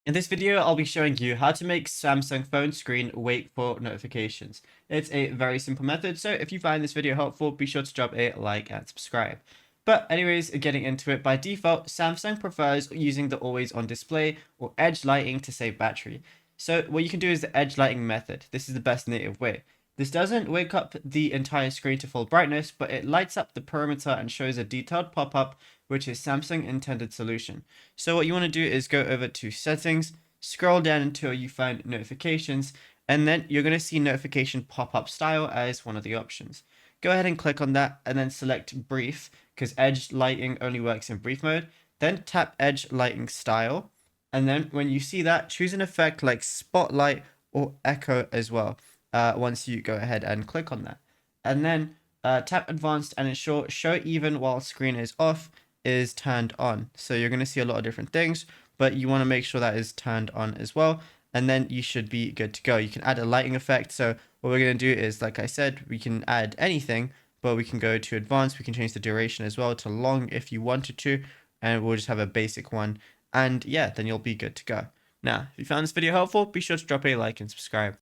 In this video, I'll be showing you how to make Samsung phone screen wait for notifications. It's a very simple method, so if you find this video helpful, be sure to drop a like and subscribe. But anyways, getting into it, by default, Samsung prefers using the always on display or edge lighting to save battery. So what you can do is the edge lighting method. This is the best native way. This doesn't wake up the entire screen to full brightness, but it lights up the perimeter and shows a detailed pop-up, which is Samsung intended solution. So what you want to do is go over to settings, scroll down until you find notifications, and then you're going to see notification pop-up style as one of the options. Go ahead and click on that and then select brief because edge lighting only works in brief mode. Then tap edge lighting style. And then when you see that, choose an effect like spotlight or echo as well. Once you go ahead and click on that. And then tap advanced and ensure show even while screen is off is turned on. So you're going to see a lot of different things, but you want to make sure that is turned on as well. And then you should be good to go. You can add a lighting effect. So what we're going to do is, like I said, we can add anything, but we can go to advanced. We can change the duration as well to long if you wanted to, and we'll just have a basic one. And yeah, then you'll be good to go. Now, if you found this video helpful, be sure to drop a like and subscribe.